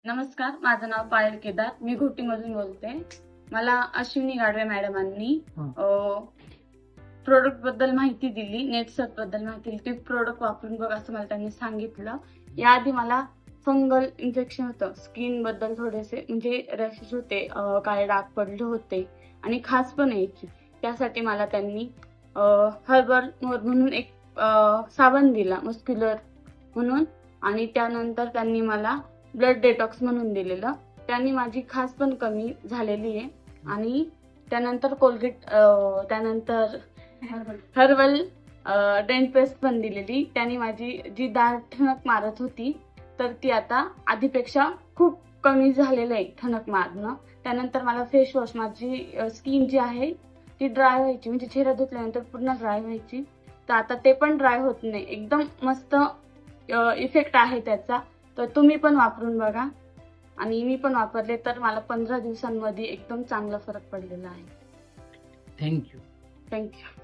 नमस्कार, माझं नाव पायल केदार. मी घोटीमधून बोलते. मला अश्विनी गाडवे मॅडमांनी प्रोडक्ट बद्दल माहिती दिली, नेटसर्च बद्दल माहिती दिली. ते प्रोडक्ट वापरून बघ असं मला त्यांनी सांगितलं. याआधी मला फंगल इन्फेक्शन होतं, स्किन बद्दल थोडेसे म्हणजे रॅशेस होते, काळे डाग पडले होते आणि खास पण यायची. त्यासाठी मला त्यांनी हर्बल म्हणून एक साबण दिला, मस्क्युलर म्हणून, आणि त्यानंतर त्यांनी मला ब्लड डेटॉक्स म्हणून दिलेलं. त्यांनी माझी खास पण कमी झालेली आहे. आणि त्यानंतर कोलगेट, त्यानंतर हर्बल डेंट पेस्ट पण दिलेली. त्यांनी माझी जी दाढ ठणक मारत होती तर ती आता आधीपेक्षा खूप कमी झालेलं आहे ठणक मारणं. त्यानंतर मला फेस वॉश, माझी स्किन जी आहे ती ड्राय व्हायची, म्हणजे चेहरा धुतल्यानंतर पूर्ण ड्राय व्हायची, तर आता ते पण ड्राय होत नाही. एकदम मस्त इफेक्ट आहे त्याचा. तर तुम्ही पण वापरून बघा. आणि मी पण वापरले तर मला 15 दिवसांमध्ये एकदम चांगला फरक पडलेला आहे. थँक्यू. थँक्यू.